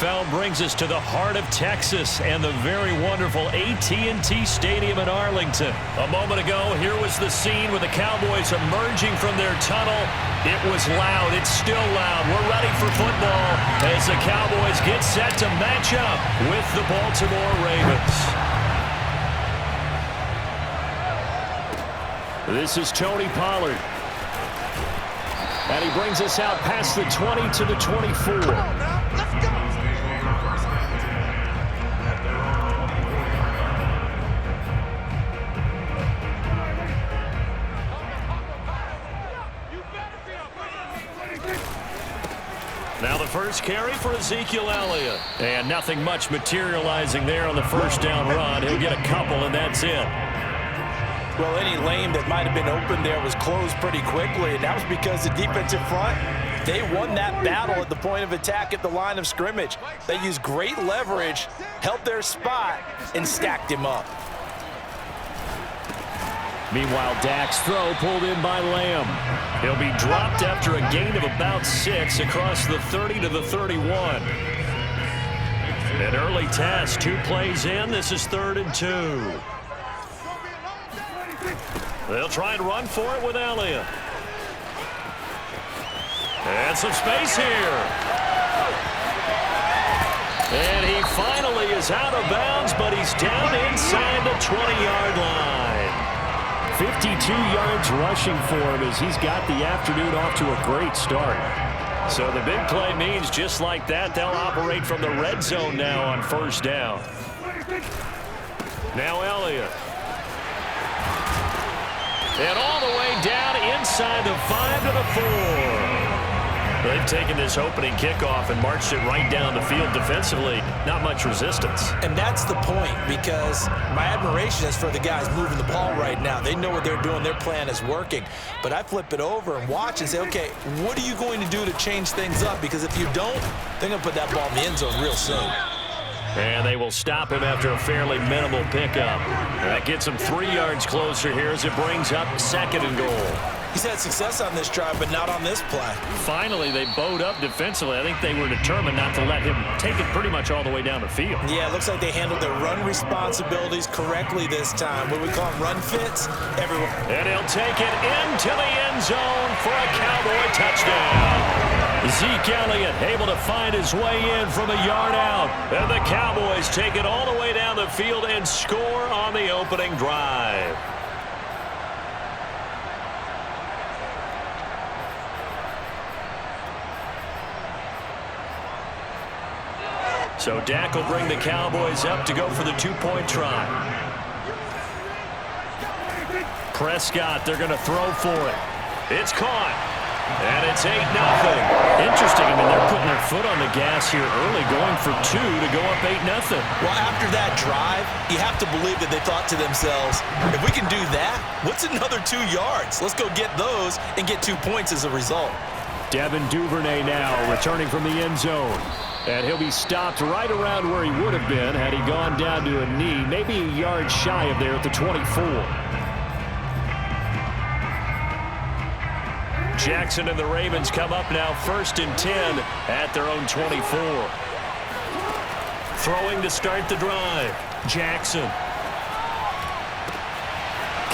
NFL brings us to the heart of Texas and the very wonderful AT&T Stadium in Arlington. A moment ago, here was the scene with the Cowboys emerging from their tunnel. It was loud. It's still loud. We're ready for football as the Cowboys get set to match up with the Baltimore Ravens. This is Tony Pollard. And he brings us out past the 20 to the 24. Come on now, let's go. Now the first carry for Ezekiel Elliott. And nothing much materializing there on the first down run. He'll get a couple, and that's it. Well, any lane that might have been open there was closed pretty quickly, and that was because the defensive front, they won that battle at the point of attack at the line of scrimmage. They used great leverage, held their spot, and stacked him up. Meanwhile, Dak's throw pulled in by Lamb. He'll be dropped after a gain of about 6 across the 30 to the 31. An early test, 2 plays in. This is 3rd and 2. They'll try and run for it with Elliott. And some space here. And he finally is out of bounds, but he's down inside the 20-yard line. 52 yards rushing for him as he's got the afternoon off to a great start. So the big play means just like that, they'll operate from the red zone now on first down. Now Elliott. And all the way down inside the 5 to the 4. They've taken this opening kickoff and marched it right down the field defensively. Not much resistance. And that's the point, because my admiration is for the guys moving the ball right now. They know what they're doing. Their plan is working. But I flip it over and watch and say, okay, what are you going to do to change things up? Because if you don't, they're going to put that ball in the end zone real soon. And they will stop him after a fairly minimal pickup. That gets him 3 yards closer here as it brings up 2nd and goal. He's had success on this drive, but not on this play. Finally, they bowed up defensively. I think they were determined not to let him take it pretty much all the way down the field. Yeah, it looks like they handled their run responsibilities correctly this time. What we call them run fits everywhere. And he'll take it into the end zone for a Cowboy touchdown. Zeke Elliott able to find his way in from a yard out. And the Cowboys take it all the way down the field and score on the opening drive. So Dak will bring the Cowboys up to go for the 2-point try. Prescott, they're going to throw for it. It's caught. And it's 8-0. Interesting. I mean, they're putting their foot on the gas here early, going for 2 to go up 8-0. Well, after that drive, you have to believe that they thought to themselves, if we can do that, what's another 2 yards? Let's go get those and get 2 points as a result. Devin Duvernay now returning from the end zone. And he'll be stopped right around where he would have been had he gone down to a knee, maybe a yard shy of there at the 24. Jackson and the Ravens come up now 1st and 10 at their own 24. Throwing to start the drive. Jackson.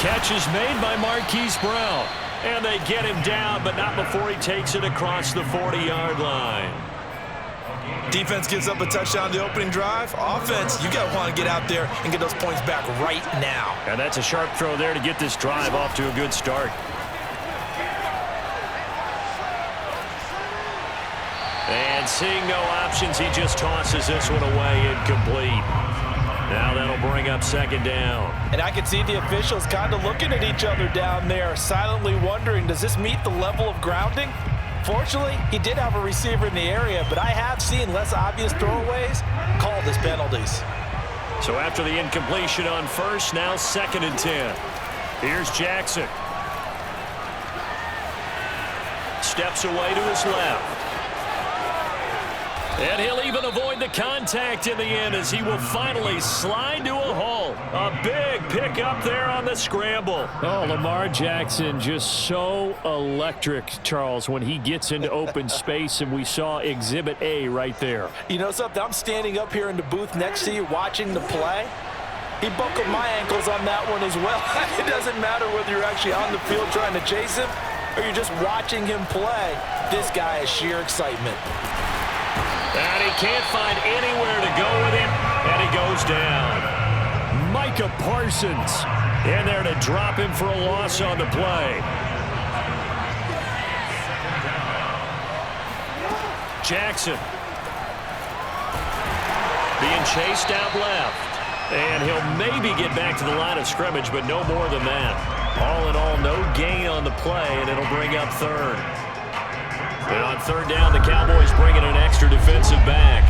Catch is made by Marquise Brown. And they get him down, but not before he takes it across the 40-yard line. Defense gives up a touchdown the opening drive. Offense, you got to want to get out there and get those points back right now. And that's a sharp throw there to get this drive off to a good start. And seeing no options, he just tosses this one away incomplete. Now that'll bring up 2nd down. And I can see the officials kind of looking at each other down there, silently wondering, does this meet the level of grounding? Fortunately, he did have a receiver in the area, but I have seen less obvious throwaways called as penalties. So after the incompletion on first, now 2nd and 10. Here's Jackson. Steps away to his left. And he'll even avoid the contact in the end as he will finally slide to a halt. A big pickup there on the scramble. Oh, Lamar Jackson just so electric, Charles, when he gets into open space, and we saw Exhibit A right there. You know something? I'm standing up here in the booth next to you watching the play. He buckled my ankles on that one as well. It doesn't matter whether you're actually on the field trying to chase him or you're just watching him play. This guy is sheer excitement. And he can't find anywhere to go with it, and he goes down. Micah Parsons in there to drop him for a loss on the play. Jackson being chased out left. And he'll maybe get back to the line of scrimmage, but no more than that. All in all, no gain on the play, and it'll bring up third. And on third down, the Cowboys bring in an extra defensive back.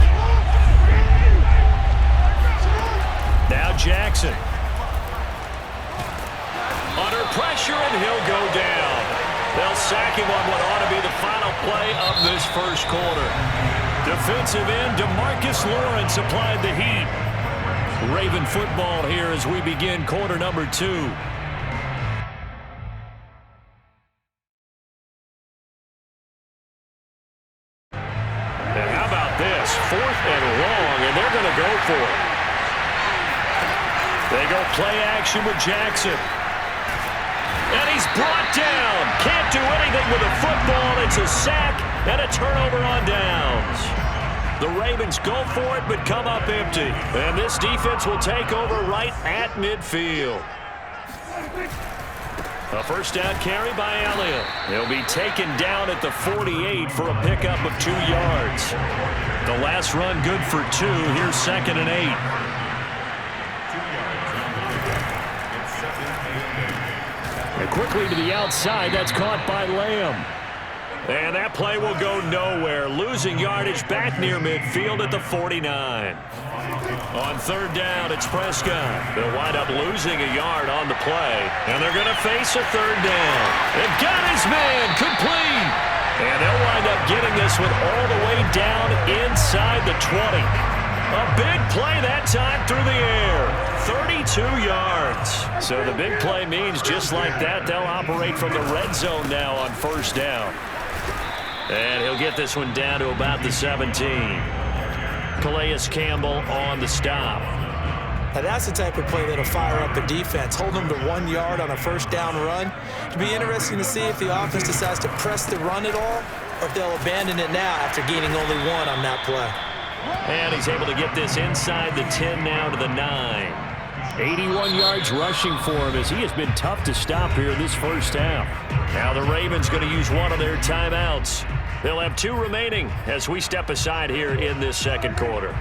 Now Jackson. Under pressure, and he'll go down. They'll sack him on what ought to be the final play of this first quarter. Defensive end DeMarcus Lawrence applied the heat. Raven football here as we begin quarter number 2. And how about this? 4th and long, and they're going to go for it. They go play action with Jackson. And he's brought down. Can't do anything with a football. It's a sack and a turnover on downs. The Ravens go for it, but come up empty. And this defense will take over right at midfield. A first down carry by Elliott. He'll be taken down at the 48 for a pickup of 2 yards. The last run good for 2. Here's 2nd and 8. And quickly to the outside. That's caught by Lamb. And that play will go nowhere. Losing yardage back near midfield at the 49. On third down, it's Prescott. They'll wind up losing a yard on the play. And they're going to face a third down. They've got his man complete. And they'll wind up getting this one all the way down inside the 20. A big play that time through the air. 32 yards. So the big play means just like that, they'll operate from the red zone now on first down. And he'll get this one down to about the 17. Calais Campbell on the stop. Now that's the type of play that'll fire up a defense. Hold them to 1 yard on a first down run. It'll be interesting to see if the offense decides to press the run at all or if they'll abandon it now after gaining only 1 on that play. And he's able to get this inside the 10 now to the 9. 81 yards rushing for him as he has been tough to stop here in this first half. Now the Ravens going to use one of their timeouts. They'll have 2 remaining as we step aside here in this second quarter.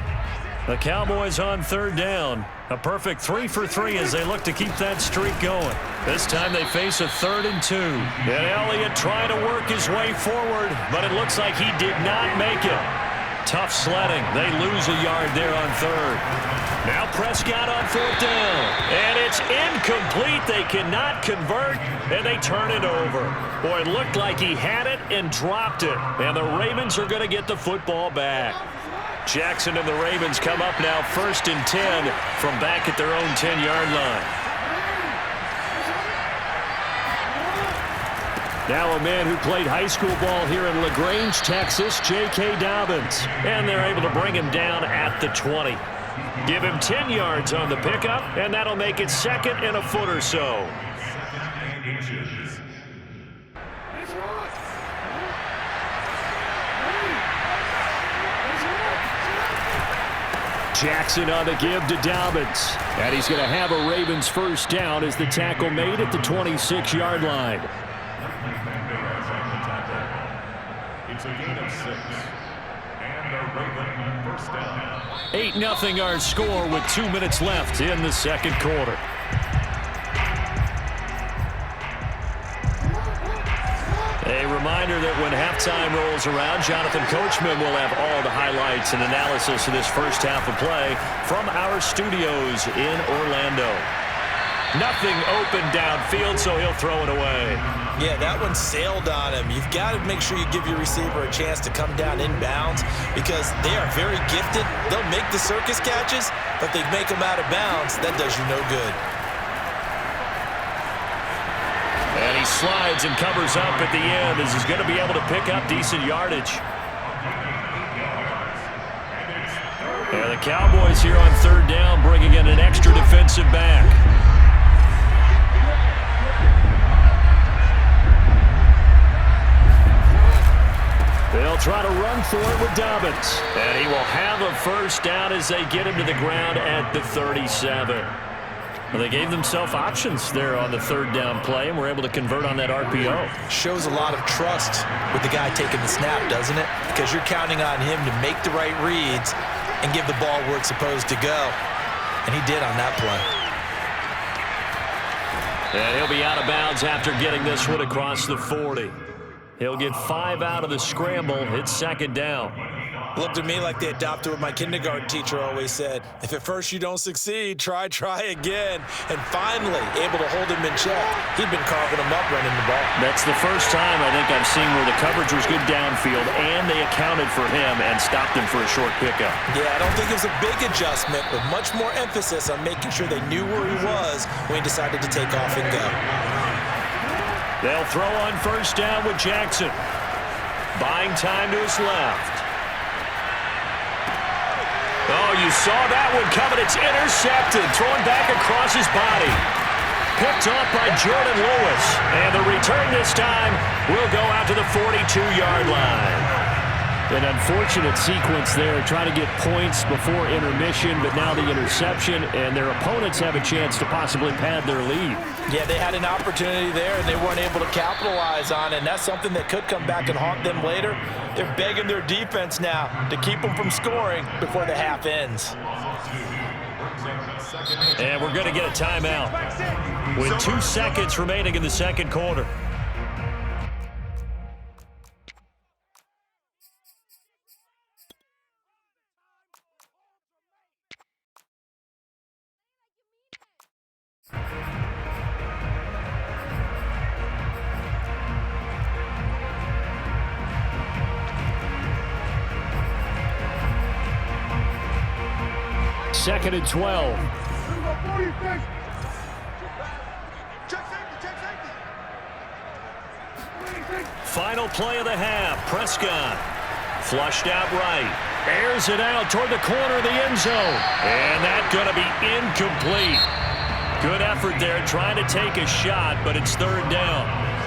The Cowboys on third down. A perfect 3 for 3 as they look to keep that streak going. This time they face a 3rd and 2. And Elliott trying to work his way forward, but it looks like he did not make it. Tough sledding. They lose a yard there on third. Now Prescott on 4th down. And it's incomplete. They cannot convert, and they turn it over. Boy, it looked like he had it and dropped it. And the Ravens are going to get the football back. Jackson and the Ravens come up now 1st and 10 from back at their own 10-yard line. Now a man who played high school ball here in LaGrange, Texas, J.K. Dobbins. And they're able to bring him down at the 20. Give him 10 yards on the pickup, and that'll make it 2nd and a foot or so. Jackson on the give to Dobbins. And he's going to have a Ravens first down as the tackle made at the 26-yard line. It's a gain of 6. And a Raven first down. 8-0 our score with 2 minutes left in the second quarter. A reminder that when halftime rolls around, Jonathan Coachman will have all the highlights and analysis of this first half of play from our studios in Orlando. Nothing open downfield, so he'll throw it away. Yeah, that one sailed on him. You've got to make sure you give your receiver a chance to come down inbounds because they are very gifted. They'll make the circus catches, but if they make them out of bounds, that does you no good. And he slides and covers up at the end as he's going to be able to pick up decent yardage. And the Cowboys here on third down bringing in an extra defensive back. They'll try to run for it with Dobbins. And he will have a first down as they get him to the ground at the 37. Well, they gave themselves options there on the third down play and were able to convert on that RPO. Shows a lot of trust with the guy taking the snap, doesn't it? Because you're counting on him to make the right reads and give the ball where it's supposed to go. And he did on that play. And he'll be out of bounds after getting this one across the 40. He'll get 5 out of the scramble. It's second down. Looked to me like they adopted what my kindergarten teacher always said. If at first you don't succeed, try again. And finally, able to hold him in check. He'd been carving him up running the ball. That's the first time I think I've seen where the coverage was good downfield and they accounted for him and stopped him for a short pickup. Yeah, I don't think it was a big adjustment, but much more emphasis on making sure they knew where he was when he decided to take off and go. They'll throw on first down with Jackson. Buying time to his left. Oh, you saw that one coming. It's intercepted. Thrown back across his body. Picked off by Jordan Lewis. And the return this time will go out to the 42-yard line. An unfortunate sequence there, trying to get points before intermission, but now the interception, and their opponents have a chance to possibly pad their lead. Yeah, they had an opportunity there, and they weren't able to capitalize on it, and that's something that could come back and haunt them later. They're begging their defense now to keep them from scoring before the half ends. And we're going to get a timeout with 2 seconds remaining in the second quarter. Second and 12. Final play of the half. Prescott flushed out right. Airs it out toward the corner of the end zone. And that's going to be incomplete. Good effort there trying to take a shot, but it's third down.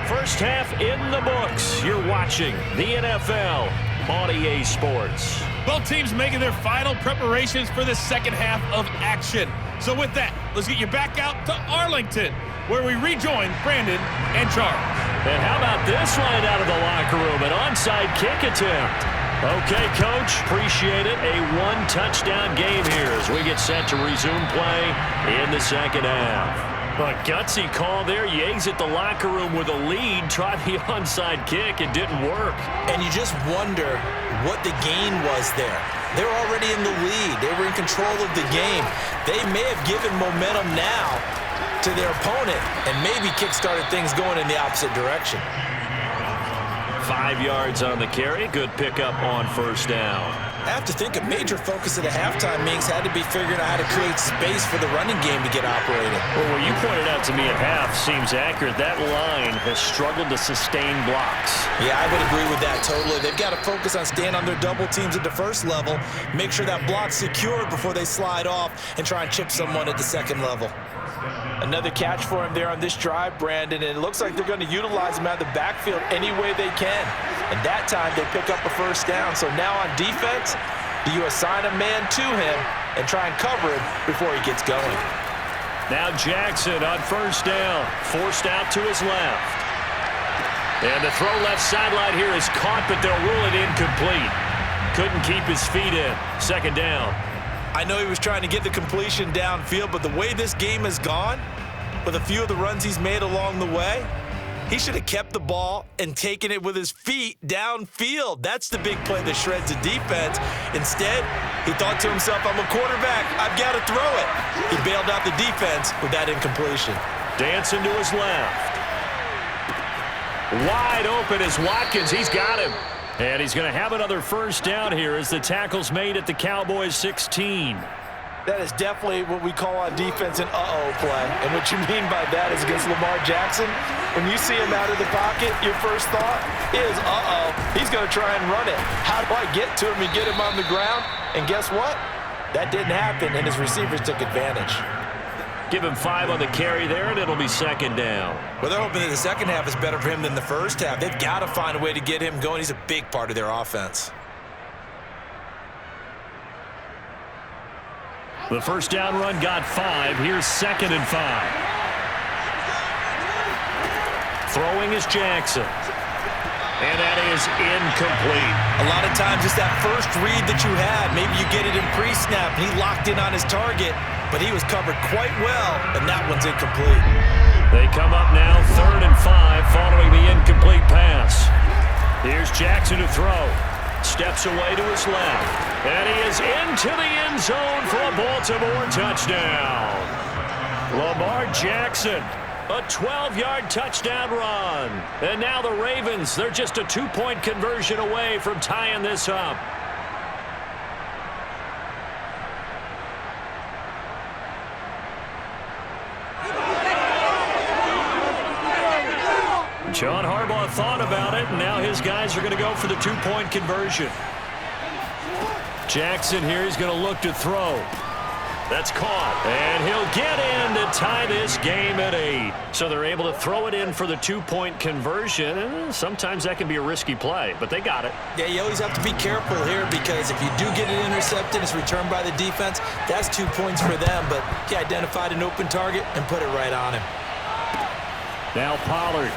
First half in the books. You're watching the NFL on EA Sports. Both teams making their final preparations for the second half of action. So with that, let's get you back out to Arlington, where we rejoin Brandon and Charles. And how about this line out of the locker room? An onside kick attempt. Okay, Coach, appreciate it. A one-touchdown game here as we get set to resume play in the second half. A gutsy call there. You exit the locker room with a lead. Try the onside kick. It didn't work. And you just wonder what the gain was there. They were already in the lead. They were in control of the game. They may have given momentum now to their opponent and maybe kick-started things going in the opposite direction. 5 yards on the carry. Good pickup on first down. I have to think a major focus of the halftime meetings had to be figuring out how to create space for the running game to get operating. Well, what you pointed out to me at half seems accurate. That line has struggled to sustain blocks. Yeah, I would agree with that totally. They've got to focus on staying on their double teams at the first level, make sure that block's secured before they slide off and try and chip someone at the second level. Another catch for him there on this drive, Brandon, and it looks like they're going to utilize him out of the backfield any way they can. And that time, they pick up a first down. So now on defense, do you assign a man to him and try and cover him before he gets going? Now Jackson on first down, forced out to his left. And the throw left sideline here is caught, but they'll rule it incomplete. Couldn't keep his feet in. Second down. I know he was trying to get the completion downfield, but the way this game has gone, with a few of the runs he's made along the way, he should have kept the ball and taken it with his feet downfield. That's the big play that shreds the defense. Instead, He thought to himself, I'm a quarterback. I've got to throw it. He bailed out the defense with that incompletion. Dancing to his left. Wide open is Watkins. He's got him. And he's going to have another first down here as the tackle's made at the Cowboys 16. That is definitely what we call on defense an uh-oh play. And what you mean by that is against Lamar Jackson, when you see him out of the pocket, your first thought is, uh-oh, he's going to try and run it. How do I get to him and get him on the ground? And guess what? That didn't happen, and his receivers took advantage. Give him 5 on the carry there, and it'll be second down. Well, they're hoping that the second half is better for him than the first half. They've got to find a way to get him going. He's a big part of their offense. The first down run got 5. Here's 2nd and 5. Throwing is Jackson. And that is incomplete. A lot of times it's that first read that you had. Maybe you get it in pre-snap, and he locked in on his target, but he was covered quite well, and that one's incomplete. They come up now 3rd and 5 following the incomplete pass. Here's Jackson to throw. Steps away to his left. And he is into the end zone for a Baltimore touchdown. Lamar Jackson, a 12-yard touchdown run. And now the Ravens, they're just a 2-point conversion away from tying this up. John Harbaugh thought about it, and now his guys are going to go for the 2-point conversion. Jackson here, he's going to look to throw. That's caught, and he'll get in to tie this game at 8. So they're able to throw it in for the 2-point conversion, and sometimes that can be a risky play, but they got it. Yeah, you always have to be careful here because if you do get it intercepted, it's returned by the defense, that's 2 points for them, but he identified an open target and put it right on him. Now Pollard.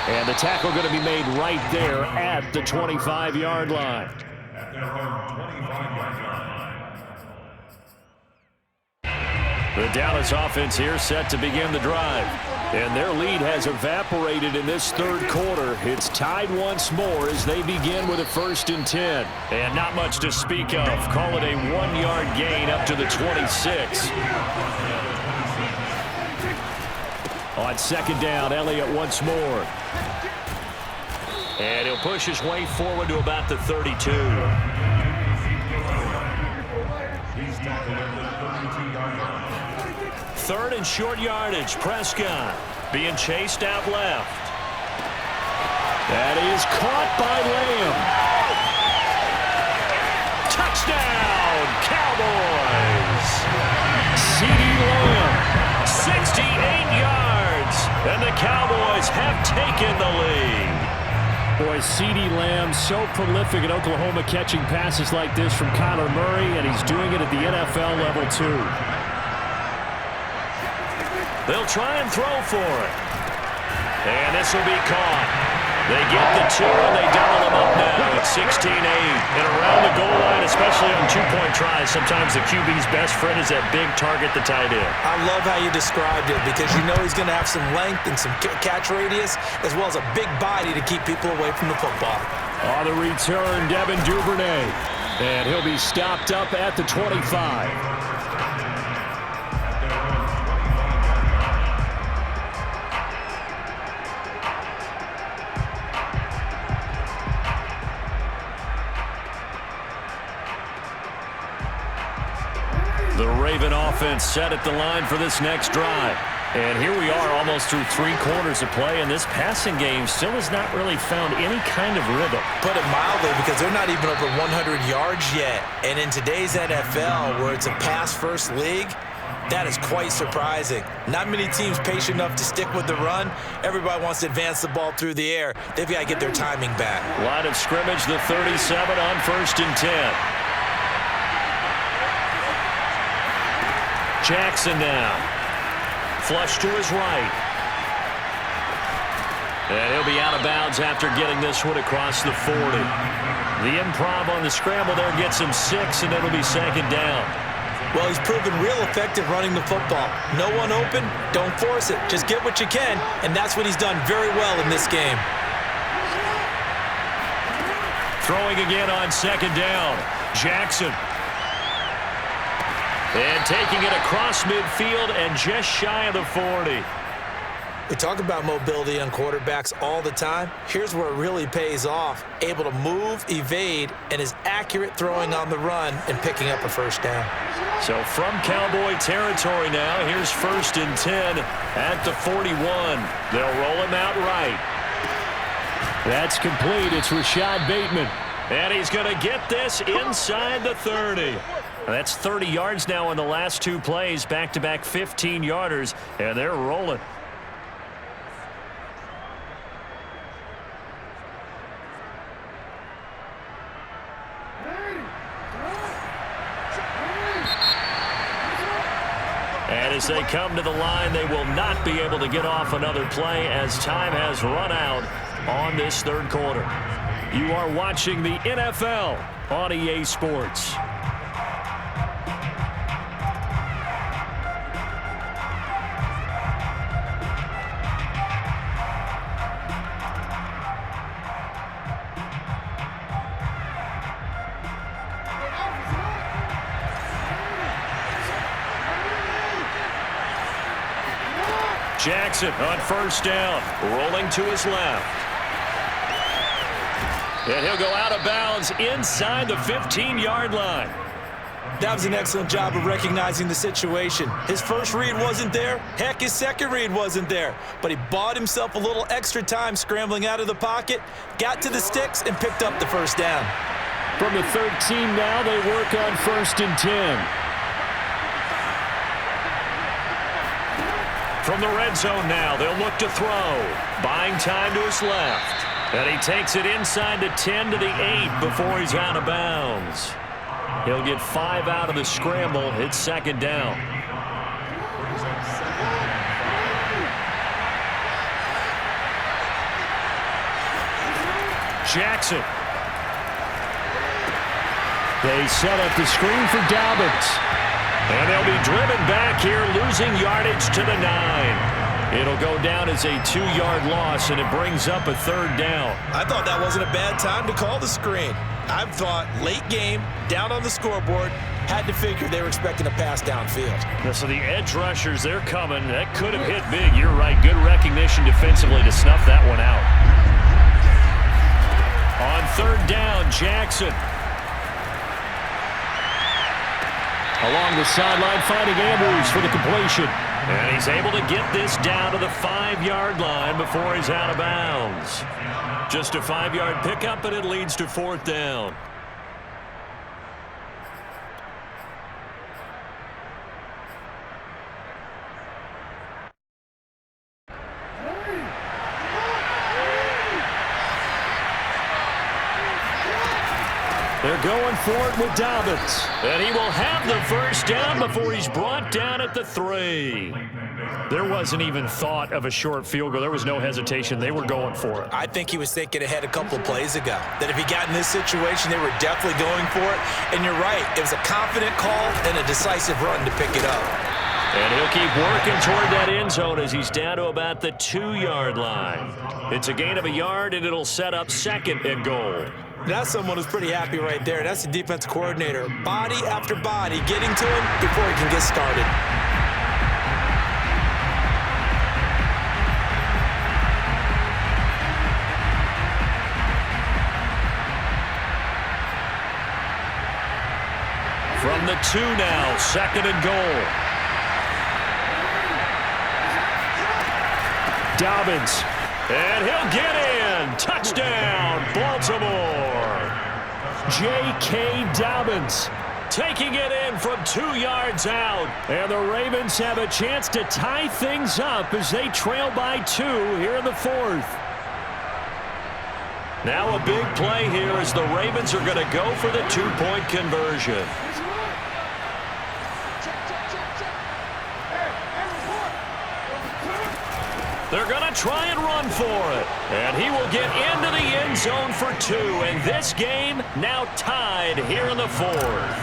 And the tackle going to be made right there at the 25-yard line. The Dallas offense here set to begin the drive. And their lead has evaporated in this third quarter. It's tied once more as they begin with a 1st and 10. And not much to speak of. Call it a 1-yard gain up to the 26. On 2nd down, Elliott once more. And he'll push his way forward to about the 32. Third and short yardage. Prescott being chased out left. That is caught by Lamb. Touchdown, Cowboys. CeeDee Lamb, 68 yards. And the Cowboys have taken the lead. Boy, CeeDee Lamb so prolific at Oklahoma catching passes like this from Kyler Murray, and he's doing it at the NFL level too. They'll try and throw for it. And this will be caught. They get the 2, and they double them up now at 16-8. And around the goal line, especially on 2-point tries, sometimes the QB's best friend is that big target, the tight end. I love how you described it because you know he's going to have some length and some catch radius as well as a big body to keep people away from the football. On the return, Devin Duvernay. And he'll be stopped up at the 25. The Raven offense set at the line for this next drive. And here we are almost through 3 quarters of play, and this passing game still has not really found any kind of rhythm. Put it mildly, because they're not even over 100 yards yet. And in today's NFL, where it's a pass-first league, that is quite surprising. Not many teams patient enough to stick with the run. Everybody wants to advance the ball through the air. They've got to get their timing back. Line of scrimmage, the 37 on 1st and 10. Jackson now. Flush to his right. And he'll be out of bounds after getting this one across the 40. The improv on the scramble there gets him 6, and it'll be 2nd down. Well, he's proven real effective running the football. No one open, don't force it. Just get what you can, and that's what he's done very well in this game. Throwing again on second down. Jackson. And taking it across midfield and just shy of the 40. We talk about mobility on quarterbacks all the time. Here's where it really pays off. Able to move, evade, and is accurate throwing on the run and picking up a first down. So from Cowboy territory now, here's 1st and 10 at the 41. They'll roll him out right. That's complete. It's Rashad Bateman. And he's going to get this inside the 30. That's 30 yards now in the last 2 plays, back-to-back 15-yarders, and they're rolling. And as they come to the line, they will not be able to get off another play as time has run out on this 3rd quarter. You are watching the NFL on EA Sports. Jackson on 1st down, rolling to his left. And he'll go out of bounds inside the 15-yard line. That was an excellent job of recognizing the situation. His first read wasn't there. Heck, his second read wasn't there. But he bought himself a little extra time scrambling out of the pocket, got to the sticks, and picked up the first down. From the 13 now, they work on 1st and 10. From the red zone now, they'll look to throw. Buying time to his left. And he takes it inside the 10 to the 8 before he's out of bounds. He'll get 5 out of the scramble. It's 2nd down. Jackson. They set up the screen for Dobbins. And they'll be driven back here, losing yardage to the 9. It'll go down as a 2-yard loss, and it brings up a 3rd down. I thought that wasn't a bad time to call the screen. I thought late game, down on the scoreboard, had to figure they were expecting a pass downfield. So the edge rushers, they're coming. That could have hit big. You're right. Good recognition defensively to snuff that one out. On 3rd down, Jackson. Along the sideline, finding Andrews for the completion. And he's able to get this down to the 5-yard line before he's out of bounds. Just a 5-yard pickup, and it leads to 4th down. They're going for it with Dobbins. And he will have the first down before he's brought down at the 3. There wasn't even thought of a short field goal. There was no hesitation. They were going for it. I think he was thinking ahead a couple of plays ago. That if he got in this situation, they were definitely going for it. And you're right. It was a confident call and a decisive run to pick it up. And he'll keep working toward that end zone as he's down to about the 2-yard line. It's a gain of a yard, and it'll set up 2nd and goal. That's someone who's pretty happy right there. That's the defense coordinator. Body after body getting to him before he can get started. From the 2 now, 2nd and goal. Dobbins. And he'll get in. Touchdown, Baltimore. J.K. Dobbins taking it in from 2 yards out. And the Ravens have a chance to tie things up as they trail by 2 here in the 4th. Now a big play here as the Ravens are going to go for the 2-point conversion. They're going to try and run for it. And he will get into the end zone for 2. And this game now tied here in the 4th.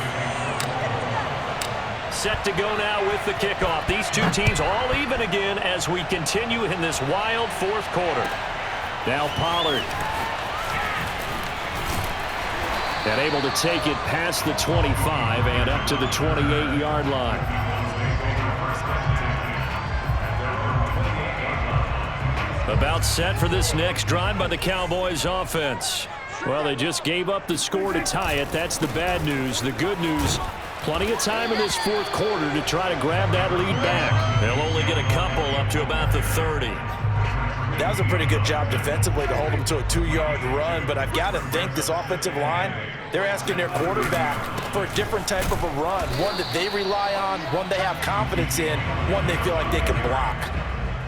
Set to go now with the kickoff. These two teams all even again as we continue in this wild 4th quarter. Now Pollard. And able to take it past the 25 and up to the 28-yard line. About set for this next drive by the Cowboys offense. Well, they just gave up the score to tie it. That's the bad news. The good news, plenty of time in this fourth quarter to try to grab that lead back. They'll only get a couple up to about the 30. That was a pretty good job defensively to hold them to a 2-yard run, but I've got to think this offensive line, they're asking their quarterback for a different type of a run, one that they rely on, one they have confidence in, one they feel like they can block.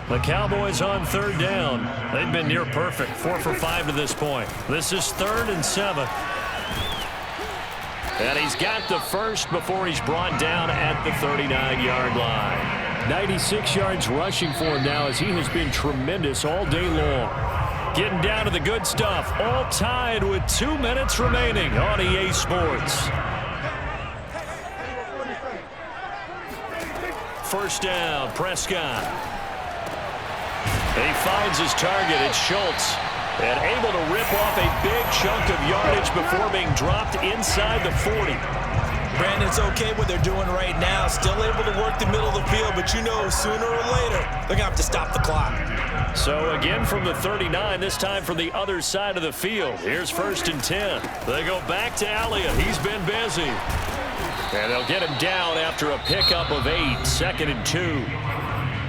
The Cowboys on third down. They've been near perfect, 4 for 5 to this point. This is 3rd and 7. And he's got the first before he's brought down at the 39-yard line. 96 yards rushing for him now as he has been tremendous all day long. Getting down to the good stuff. All tied with 2 minutes remaining on EA Sports. First down, Prescott. He finds his target. It's Schultz. And able to rip off a big chunk of yardage before being dropped inside the 40. Brandon, it's okay what they're doing right now. Still able to work the middle of the field, but you know sooner or later they're going to have to stop the clock. So again from the 39, this time from the other side of the field. Here's 1st and 10. They go back to Elliott. He's been busy. And they'll get him down after a pickup of 8, 2nd and 2.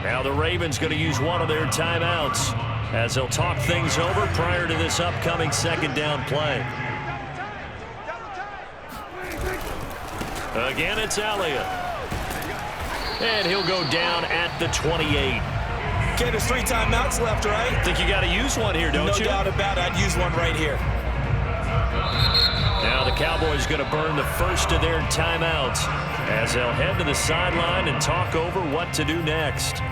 Now the Ravens going to use one of their timeouts as they'll talk things over prior to this upcoming 2nd down play. Again, it's Elliott. And he'll go down at the 28. Okay, there's 3 timeouts left, right? Think you got to use one here, don't you? No doubt about it. I'd use one right here. Now the Cowboys going to burn the first of their timeouts as they'll head to the sideline and talk over what to do next.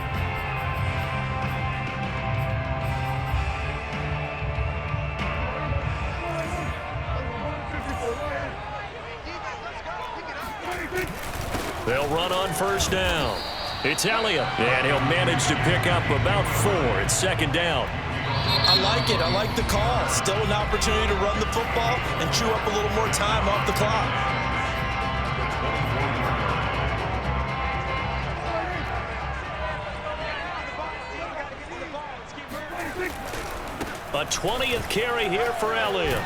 They'll run on first down. It's Elliott, and he'll manage to pick up about 4. It's 2nd down. I like it. I like the call. Still an opportunity to run the football and chew up a little more time off the clock. A 20th carry here for Elliott.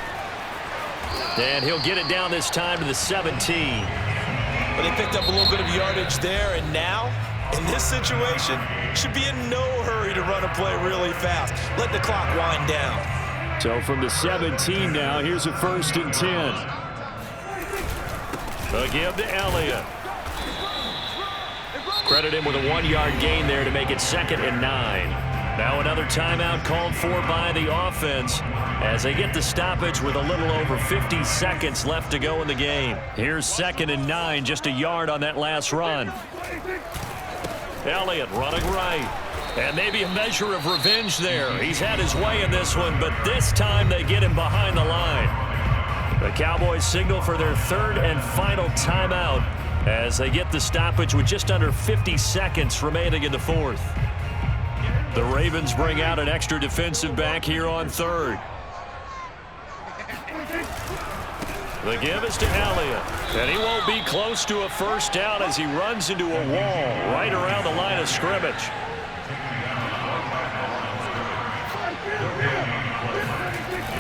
And he'll get it down this time to the 17. But they picked up a little bit of yardage there, and now, in this situation, should be in no hurry to run a play really fast. Let the clock wind down. So from the 17 now, here's a 1st and 10. A give to Elliott. Credit him with a 1-yard gain there to make it 2nd and 9. Now another timeout called for by the offense as they get the stoppage with a little over 50 seconds left to go in the game. Here's 2nd and 9, just a yard on that last run. Elliott running right. And maybe a measure of revenge there. He's had his way in this one, but this time they get him behind the line. The Cowboys signal for their 3rd and final timeout as they get the stoppage with just under 50 seconds remaining in the 4th. The Ravens bring out an extra defensive back here on 3rd. The give is to Elliott. And he won't be close to a first down as he runs into a wall right around the line of scrimmage.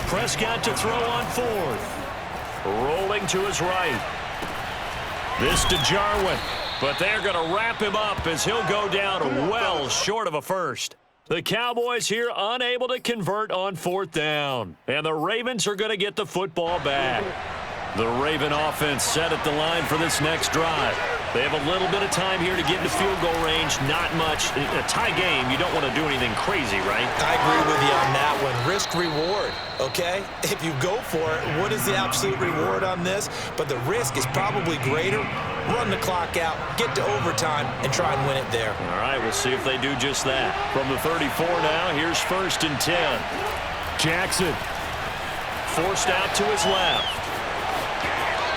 Prescott to throw on 4th. Rolling to his right. This to Jarwin. But they're going to wrap him up as he'll go down well short of a first. The Cowboys here unable to convert on 4th down. And the Ravens are going to get the football back. The Raven offense set at the line for this next drive. They have a little bit of time here to get into field goal range. Not much. A tie game, you don't want to do anything crazy, right? I agree with you on that one. Risk-reward, okay? If you go for it, what is the absolute reward on this? But the risk is probably greater. Run the clock out, get to overtime, and try and win it there. All right, we'll see if they do just that. From the 34 now, here's 1st and 10. Jackson forced out to his left.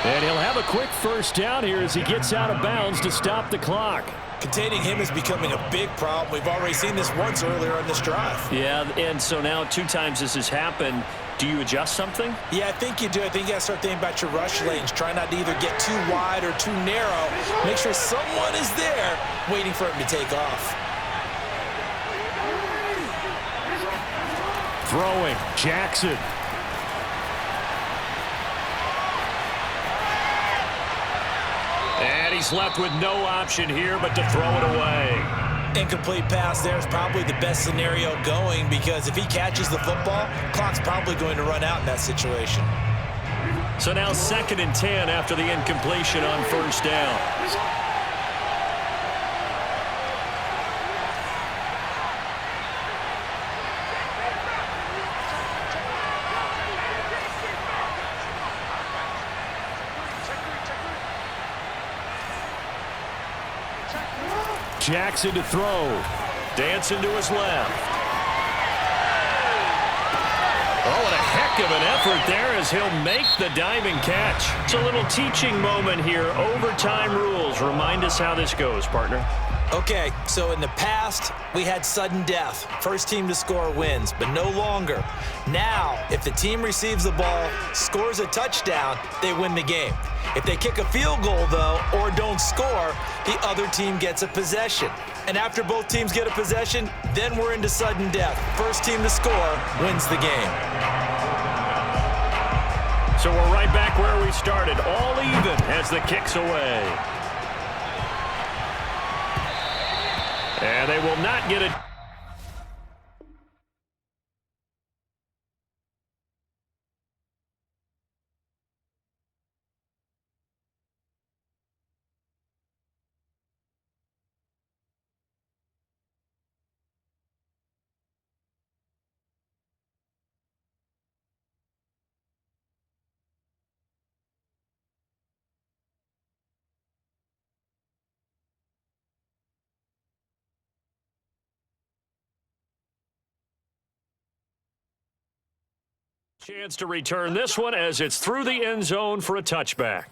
And he'll have a quick first down here as he gets out of bounds to stop the clock. Containing him is becoming a big problem. We've already seen this once earlier on this drive. Yeah, and so now 2 times this has happened. Do you adjust something? Yeah, I think you do. I think you got to start thinking about your rush lanes. Try not to either get too wide or too narrow. Make sure someone is there waiting for him to take off. Throwing, Jackson. And he's left with no option here but to throw it away. Incomplete pass there is probably the best scenario going, because if he catches the football, clock's probably going to run out in that situation. So now 2nd and 10 after the incompletion on 1st down. Jackson to throw. Dancing to his left. Oh, and a heck of an effort there as he'll make the diving catch. It's a little teaching moment here. Overtime rules. Remind us how this goes, partner. Okay, so in the past, we had sudden death. First team to score wins, but no longer. Now, if the team receives the ball, scores a touchdown, they win the game. If they kick a field goal, though, or don't score, the other team gets a possession. And after both teams get a possession, then we're into sudden death. First team to score wins the game. So we're right back where we started, all even as the kick's away. And they will not get it. Chance to return this one as it's through the end zone for a touchback.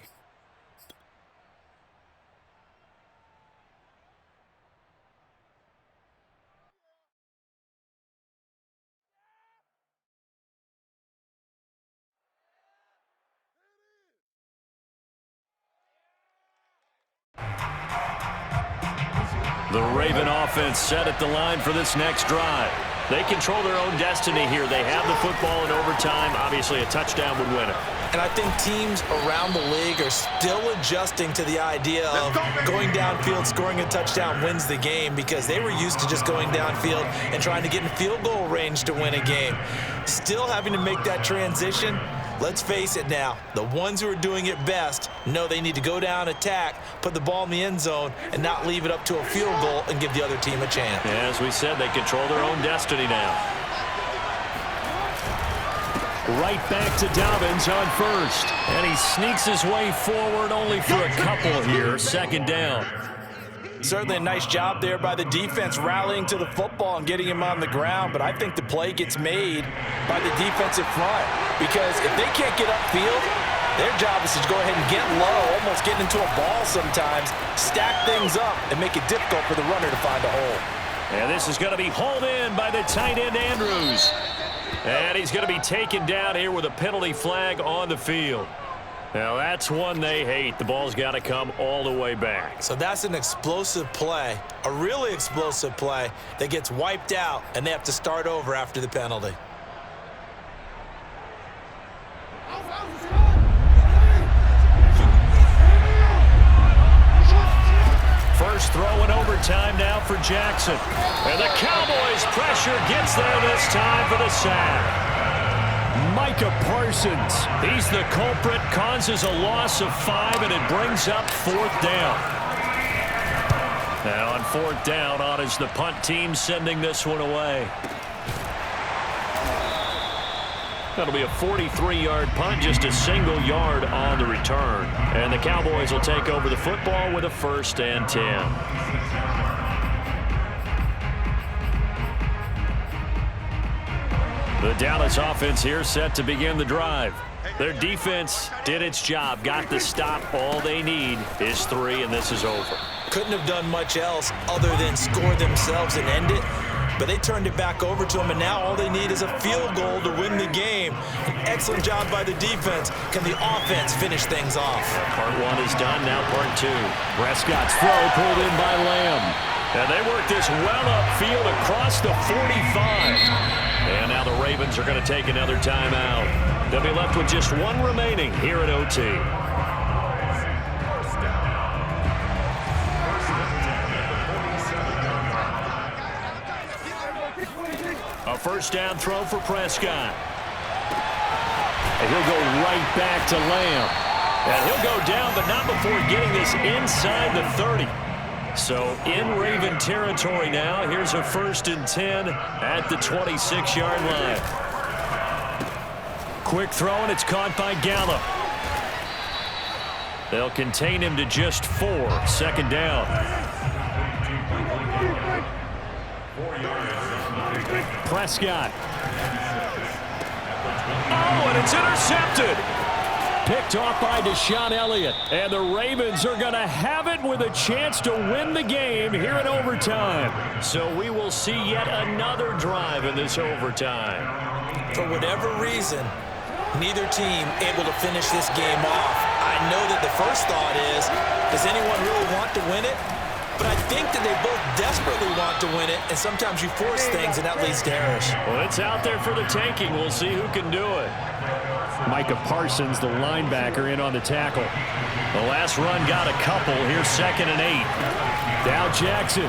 The Raven offense set at the line for this next drive. They control their own destiny here. They have the football in overtime. Obviously, a touchdown would win it. And I think teams around the league are still adjusting to the idea of going downfield, scoring a touchdown wins the game, because they were used to just going downfield and trying to get in field goal range to win a game. Still having to make that transition. Let's face it now, the ones who are doing it best know they need to go down, attack, put the ball in the end zone, and not leave it up to a field goal and give the other team a chance. Yeah, as we said, they control their own destiny now. Right back to Dobbins on first. And he sneaks his way forward only for a couple here. 2nd down. Certainly a nice job there by the defense rallying to the football and getting him on the ground, but I think the play gets made by the defensive front, because if they can't get upfield, their job is to go ahead and get low, almost getting into a ball sometimes, stack things up, and make it difficult for the runner to find a hole. And this is going to be hauled in by the tight end Andrews. And he's going to be taken down here with a penalty flag on the field. Now, that's one they hate. The ball's got to come all the way back. So that's an explosive play, a really explosive play that gets wiped out, and they have to start over after the penalty. First throw in overtime now for Jackson. And the Cowboys pressure gets there this time for the sack. Micah Parsons, he's the culprit, causes a loss of 5, and it brings up 4th down. Now on 4th down, on is the punt team sending this one away. That'll be a 43-yard punt, just a single yard on the return. And the Cowboys will take over the football with a 1st and 10. The Dallas offense here set to begin the drive. Their defense did its job, got the stop. All they need is 3, and this is over. Couldn't have done much else other than score themselves and end it. But they turned it back over to them, and now all they need is a field goal to win the game. An excellent job by the defense. Can the offense finish things off? Part 1 is done, now part 2. Prescott's throw pulled in by Lamb. And they work this well upfield across the 45. And now the Ravens are going to take another timeout. They'll be left with just 1 remaining here at OT. A first down throw for Prescott. And he'll go right back to Lamb. And he'll go down, but not before getting this inside the 30. So in Raven territory now. Here's a 1st and 10 at the 26-yard line. Quick throw, and it's caught by Gallup. They'll contain him to just 4. 2nd down. Prescott. Oh, and it's intercepted. Picked off by Deshaun Elliott. And the Ravens are going to have it with a chance to win the game here in overtime. So we will see yet another drive in this overtime. For whatever reason, neither team able to finish this game off. I know that the first thought is, does anyone really want to win it? But I think that they both desperately want to win it, and sometimes you force things, and that leads to errors. Well, it's out there for the taking. We'll see who can do it. Micah Parsons, the linebacker, in on the tackle. The last run got a couple. Here's 2nd and 8. Dow Jackson.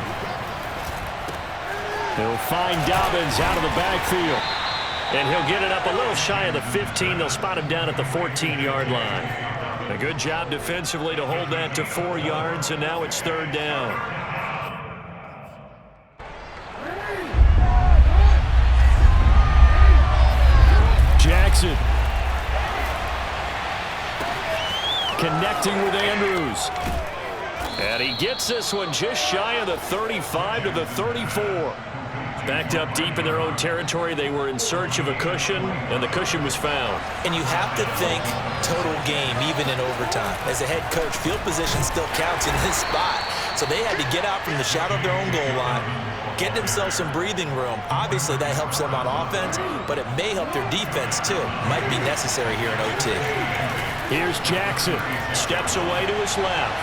He'll find Dobbins out of the backfield. And he'll get it up a little shy of the 15. They'll spot him down at the 14-yard line. A good job defensively to hold that to 4 yards, and now it's 3rd down. Jackson. Connecting with Andrews. And he gets this one just shy of the 35 to the 34. Backed up deep in their own territory. They were in search of a cushion, and the cushion was found. And you have to think total game, even in overtime. As a head coach, field position still counts in this spot. So they had to get out from the shadow of their own goal line, get themselves some breathing room. Obviously, that helps them on offense, but it may help their defense, too. Might be necessary here in OT. Here's Jackson. Steps away to his left.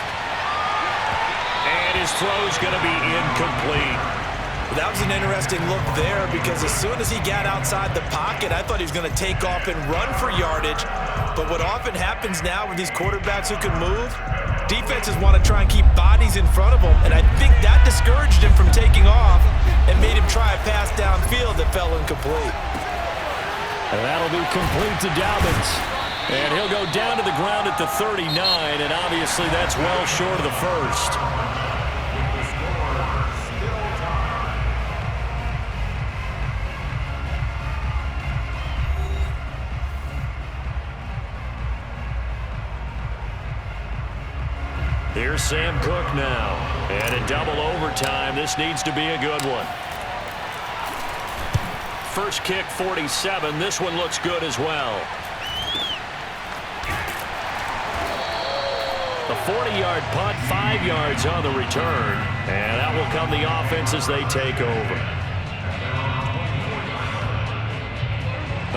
And his throw's going to be incomplete. That was an interesting look there, because as soon as he got outside the pocket, I thought he was going to take off and run for yardage. But what often happens now with these quarterbacks who can move, defenses want to try and keep bodies in front of them, and I think that discouraged him from taking off and made him try a pass downfield that fell incomplete. And that'll be complete to Dobbins. And he'll go down to the ground at the 39, and obviously that's well short of the first. Here's Sam Cook now. And in double overtime, this needs to be a good one. First kick, 47. This one looks good as well. A 40-yard punt, 5 yards on the return. And that will come the offense as they take over.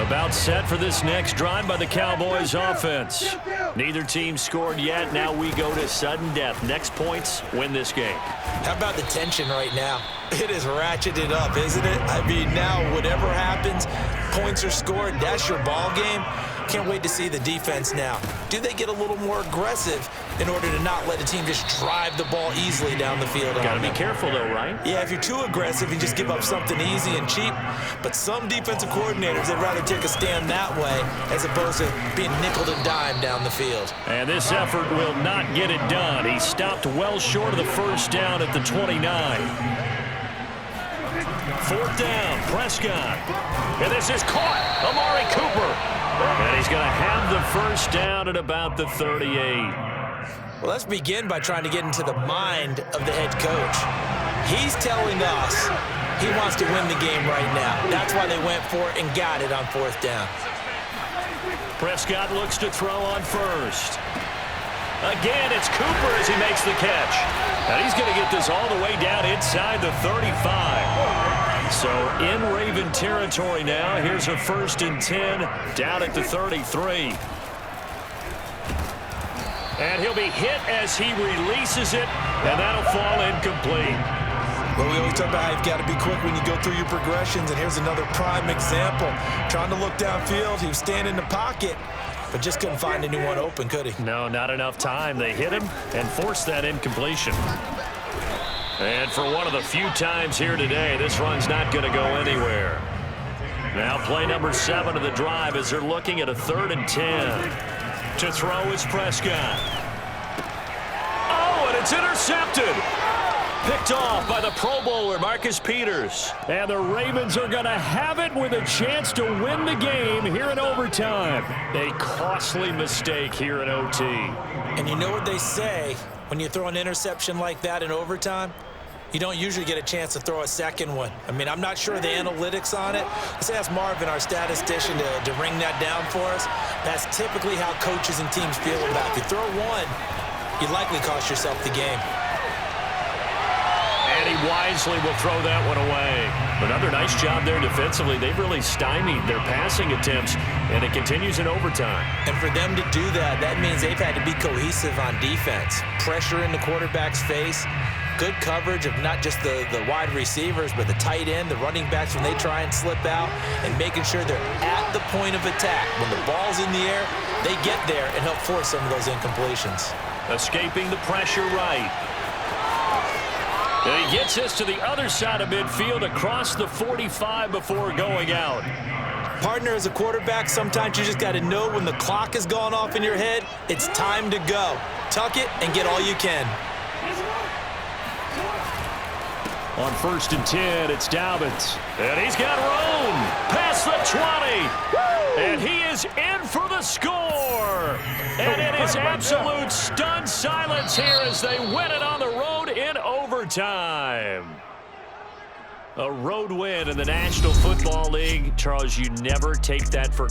About set for this next drive by the Cowboys offense. Neither team scored yet. Now we go to sudden death. Next points win this game. How about the tension right now? It is ratcheted up, isn't it? I mean, now whatever happens, points are scored, that's your ball game. Can't wait to see the defense now. Do they get a little more aggressive in order to not let the team just drive the ball easily down the field? Got to be careful, though, right? Yeah, if you're too aggressive, you just give up something easy and cheap. But some defensive coordinators, they'd rather take a stand that way as opposed to being nickel and dime down the field. And this effort will not get it done. He stopped well short of the first down at the 29. 4th down, Prescott. And this is caught. Amari Cooper. And he's going to have the first down at about the 38. Well, let's begin by trying to get into the mind of the head coach. He's telling us he wants to win the game right now. That's why they went for it and got it on 4th down. Prescott looks to throw on first. Again, it's Cooper as he makes the catch. And he's going to get this all the way down inside the 35. So in Raven territory now. Here's a 1st and 10 down at the 33. And he'll be hit as he releases it, and that'll fall incomplete. Well, we always talk about how you've got to be quick when you go through your progressions, and here's another prime example. Trying to look downfield, he was standing in the pocket, but just couldn't find anyone open, could he? No, not enough time. They hit him and forced that incompletion. And for one of the few times here today, this run's not going to go anywhere. Now play number 7 of the drive as they're looking at a 3rd and 10. To throw is Prescott. Oh, and it's intercepted. Picked off by the Pro Bowler, Marcus Peters. And the Ravens are going to have it with a chance to win the game here in overtime. A costly mistake here in OT. And you know what they say, when you throw an interception like that in overtime, you don't usually get a chance to throw a second one. I mean, I'm not sure the analytics on it. Let's ask Marvin, our statistician, to ring that down for us. That's typically how coaches and teams feel about it. If you throw one, you likely cost yourself the game. And he wisely will throw that one away. Another nice job there defensively. They've really stymied their passing attempts, and it continues in overtime. And for them to do that, that means they've had to be cohesive on defense. Pressure in the quarterback's face. Good coverage of not just the wide receivers, but the tight end, the running backs when they try and slip out, and making sure they're at the point of attack. When the ball's in the air, they get there and help force some of those incompletions. Escaping the pressure right. And he gets us to the other side of midfield across the 45 before going out. Partner, as a quarterback, sometimes you just got to know when the clock has gone off in your head, it's time to go. Tuck it and get all you can. On 1st and 10, it's Dobbins. And he's got room. Past the 20. And he is in for the score. And it is absolute stunned silence here as they win it on the road in overtime. A road win in the National Football League. Charles, you never take that for granted.